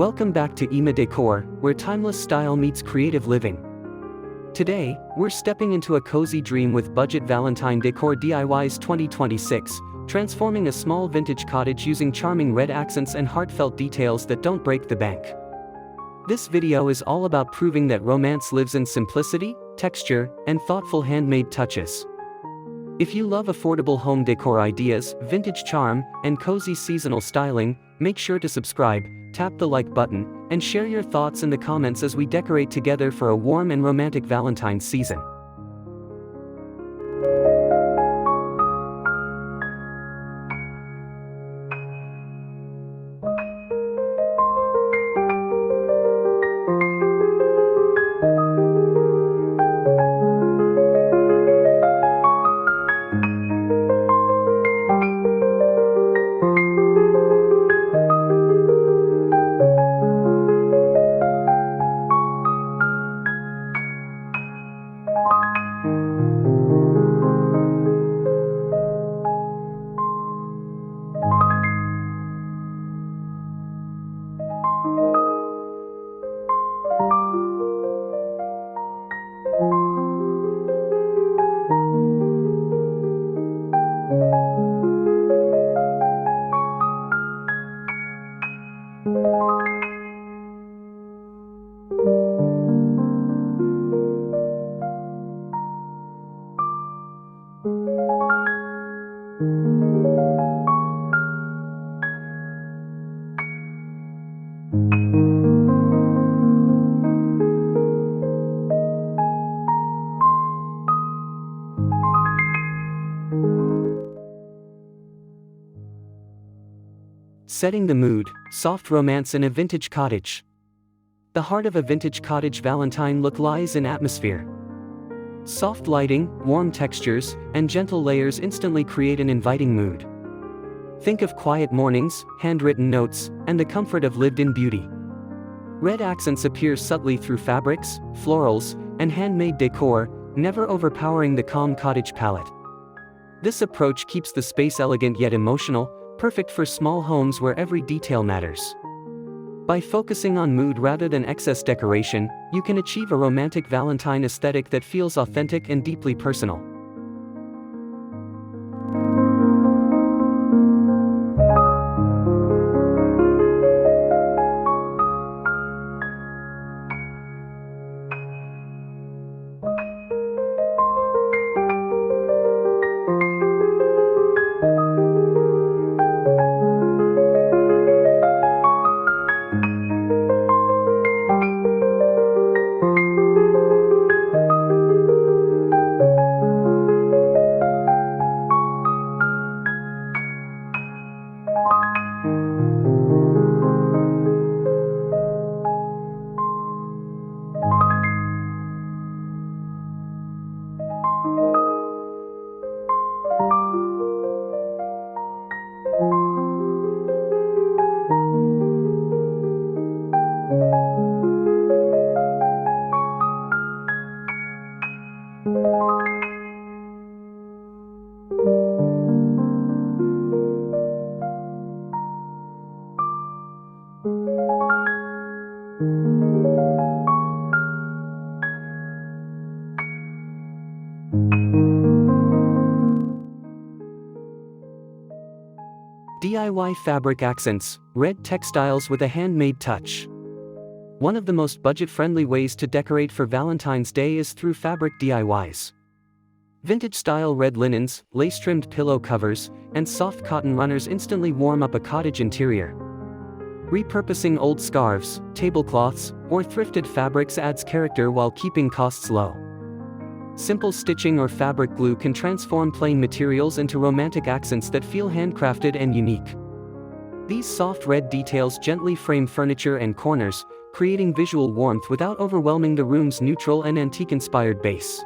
Welcome back to IMA Decor, where timeless style meets creative living. Today, we're stepping into a cozy dream with Budget Valentine Decor DIYs 2026, transforming a small vintage cottage using charming red accents and heartfelt details that don't break the bank. This video is all about proving that romance lives in simplicity, texture, and thoughtful handmade touches. If you love affordable home decor ideas, vintage charm, and cozy seasonal styling, make sure to subscribe, tap the like button, and share your thoughts in the comments as we decorate together for a warm and romantic Valentine's season. Setting the mood, soft romance in a vintage cottage. The heart of a vintage cottage Valentine look lies in atmosphere. Soft lighting, warm textures, and gentle layers instantly create an inviting mood. Think of quiet mornings, handwritten notes, and the comfort of lived-in beauty. Red accents appear subtly through fabrics, florals, and handmade decor, never overpowering the calm cottage palette. This approach keeps the space elegant yet emotional, perfect for small homes where every detail matters. By focusing on mood rather than excess decoration, you can achieve a romantic Valentine aesthetic that feels authentic and deeply personal. DIY fabric accents, red textiles with a handmade touch. One of the most budget-friendly ways to decorate for Valentine's Day is through fabric DIYs. Vintage-style red linens, lace-trimmed pillow covers, and soft cotton runners instantly warm up a cottage interior. Repurposing old scarves, tablecloths, or thrifted fabrics adds character while keeping costs low. Simple stitching or fabric glue can transform plain materials into romantic accents that feel handcrafted and unique. These soft red details gently frame furniture and corners, creating visual warmth without overwhelming the room's neutral and antique-inspired base.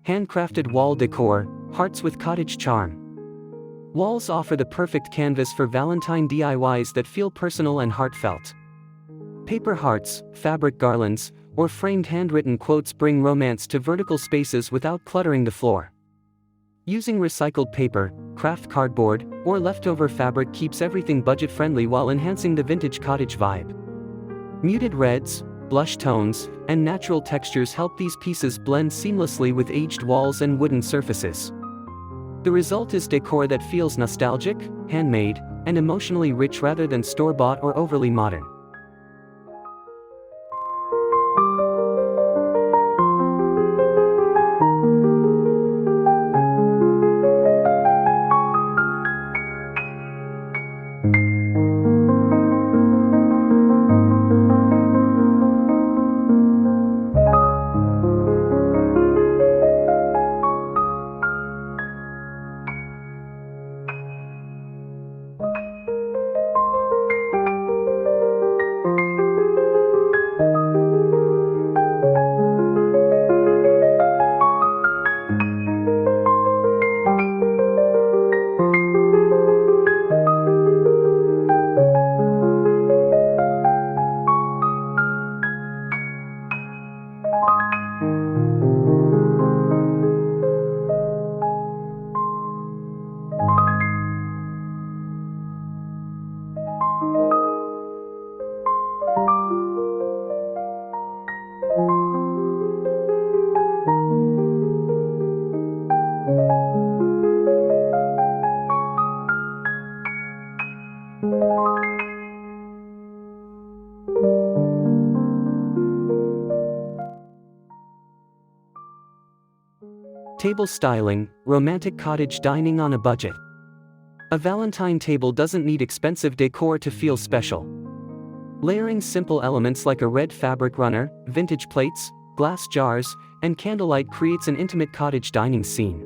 Handcrafted wall decor, hearts with cottage charm. Walls offer the perfect canvas for Valentine DIYs that feel personal and heartfelt. Paper hearts, fabric garlands, or framed handwritten quotes bring romance to vertical spaces without cluttering the floor. Using recycled paper, craft cardboard, or leftover fabric keeps everything budget-friendly while enhancing the vintage cottage vibe. Muted reds, blush tones, and natural textures help these pieces blend seamlessly with aged walls and wooden surfaces. The result is decor that feels nostalgic, handmade, and emotionally rich rather than store-bought or overly modern. Table styling, romantic cottage dining on a budget. A Valentine table doesn't need expensive decor to feel special. Layering simple elements like a red fabric runner, vintage plates, glass jars, and candlelight creates an intimate cottage dining scene.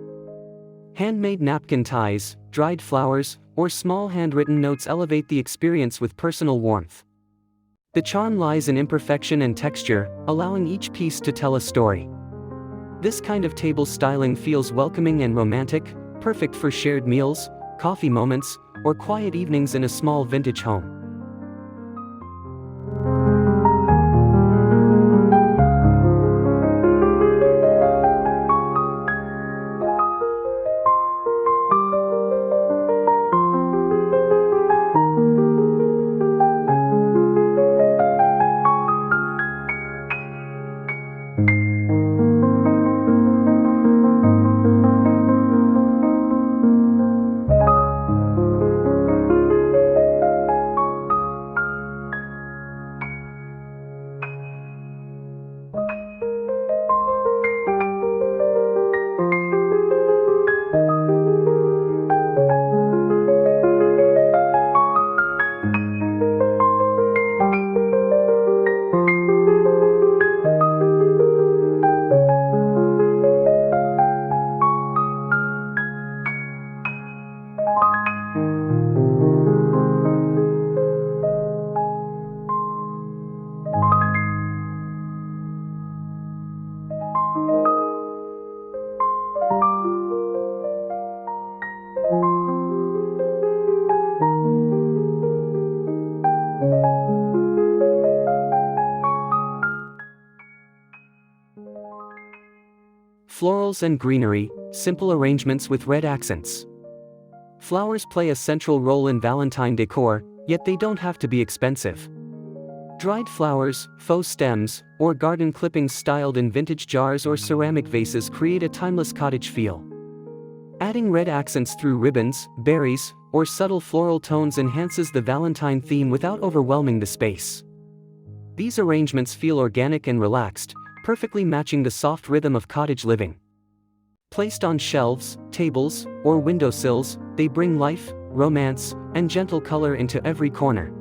Handmade napkin ties, dried flowers, or small handwritten notes elevate the experience with personal warmth. The charm lies in imperfection and texture, allowing each piece to tell a story. This kind of table styling feels welcoming and romantic, perfect for shared meals, coffee moments, or quiet evenings in a small vintage home. Florals and greenery, simple arrangements with red accents. Flowers play a central role in Valentine decor, yet they don't have to be expensive. Dried flowers, faux stems, or garden clippings styled in vintage jars or ceramic vases create a timeless cottage feel. Adding red accents through ribbons, berries, or subtle floral tones enhances the Valentine theme without overwhelming the space. These arrangements feel organic and relaxed, perfectly matching the soft rhythm of cottage living. Placed on shelves, tables, or windowsills, they bring life, romance, and gentle color into every corner.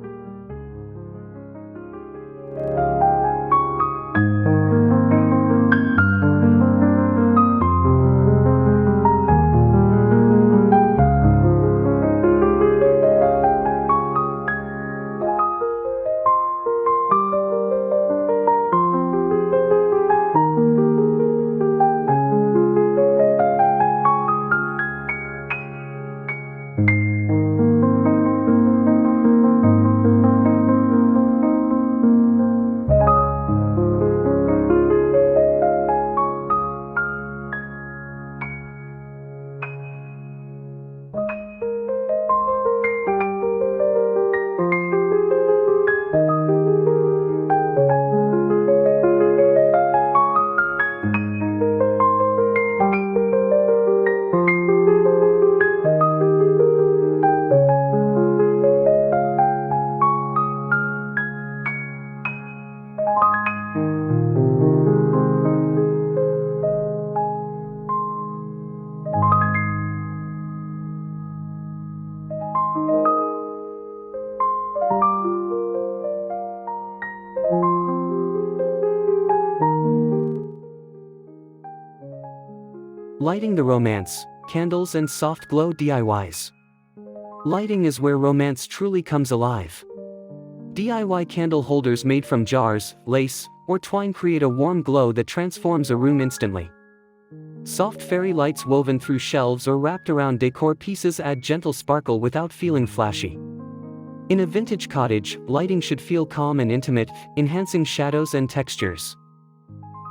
Lighting the romance, candles and soft glow DIYs. Lighting is where romance truly comes alive. DIY candle holders made from jars, lace, or twine create a warm glow that transforms a room instantly. Soft fairy lights woven through shelves or wrapped around decor pieces add gentle sparkle without feeling flashy. In a vintage cottage, lighting should feel calm and intimate, enhancing shadows and textures.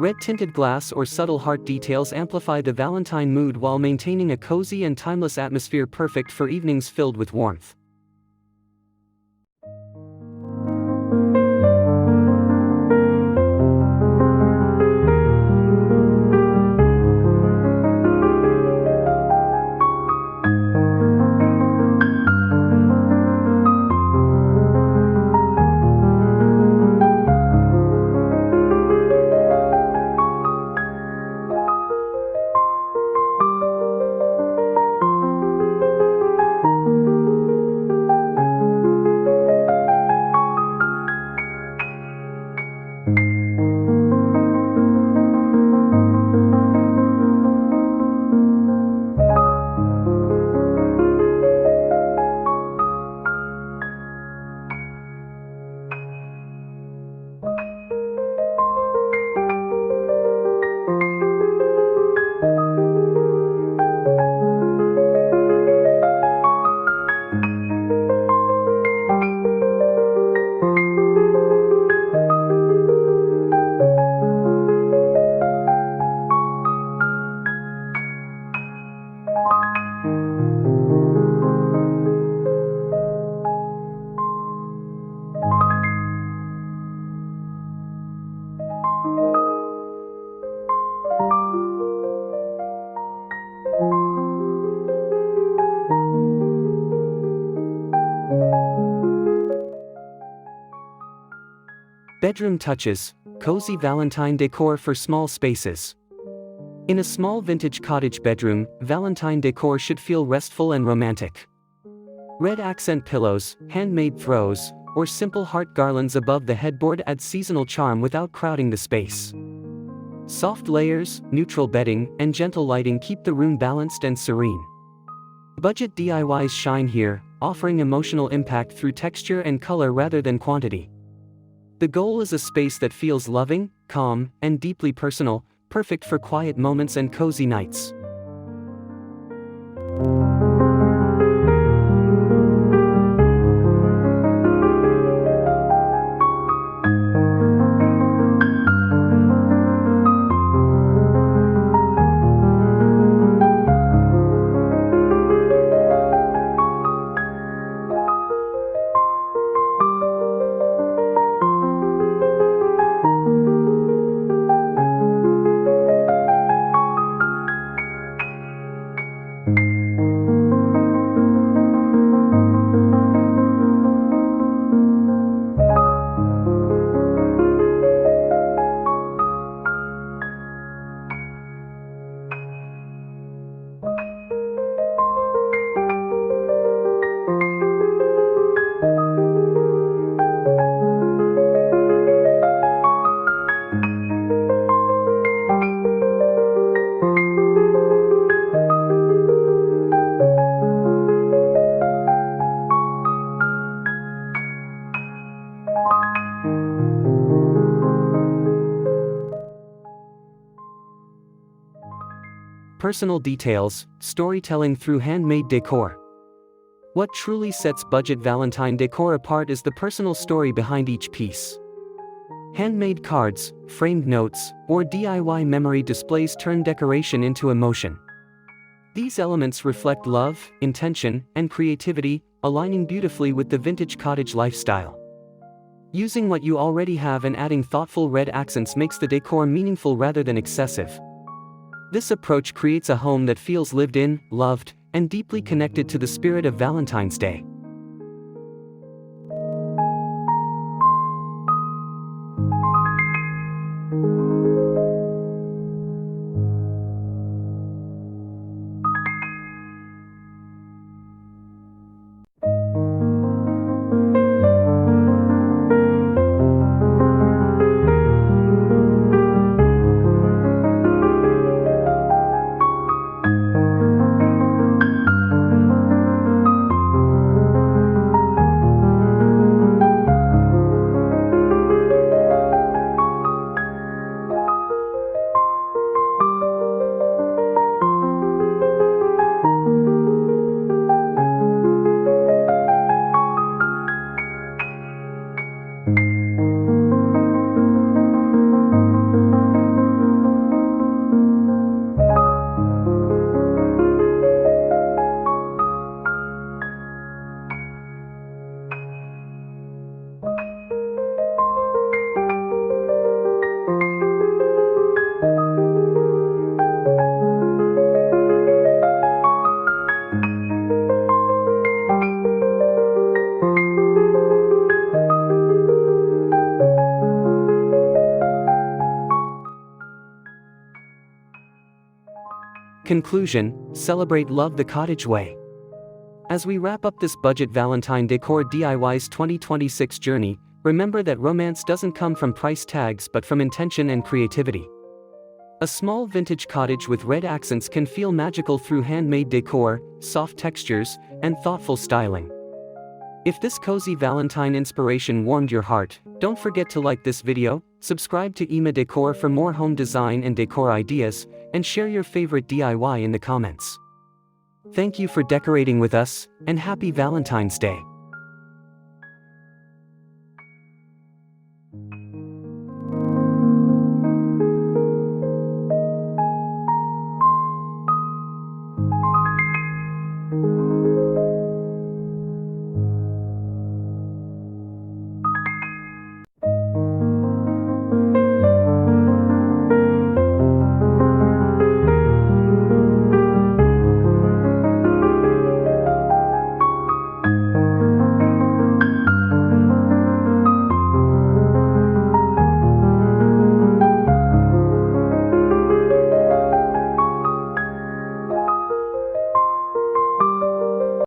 Red-tinted glass or subtle heart details amplify the Valentine mood while maintaining a cozy and timeless atmosphere perfect for evenings filled with warmth. Bedroom touches, cozy Valentine decor for small spaces. In a small vintage cottage bedroom, Valentine decor should feel restful and romantic. Red accent pillows, handmade throws, or simple heart garlands above the headboard add seasonal charm without crowding the space. Soft layers, neutral bedding, and gentle lighting keep the room balanced and serene. Budget DIYs shine here, offering emotional impact through texture and color rather than quantity. The goal is a space that feels loving, calm, and deeply personal, perfect for quiet moments and cozy nights. Personal details, storytelling through handmade decor. What truly sets Budget Valentine decor apart is the personal story behind each piece. Handmade cards, framed notes, or DIY memory displays turn decoration into emotion. These elements reflect love, intention, and creativity, aligning beautifully with the vintage cottage lifestyle. Using what you already have and adding thoughtful red accents makes the decor meaningful rather than excessive. This approach creates a home that feels lived in, loved, and deeply connected to the spirit of Valentine's Day. Conclusion: celebrate love the cottage way. As we wrap up this Budget Valentine Decor DIYs 2026 journey, remember that romance doesn't come from price tags but from intention and creativity. A small vintage cottage with red accents can feel magical through handmade decor, soft textures, and thoughtful styling. If this cozy Valentine inspiration warmed your heart, don't forget to like this video, subscribe to Ima Decor for more home design and decor ideas, and share your favorite DIY in the comments. Thank you for decorating with us, and happy Valentine's Day!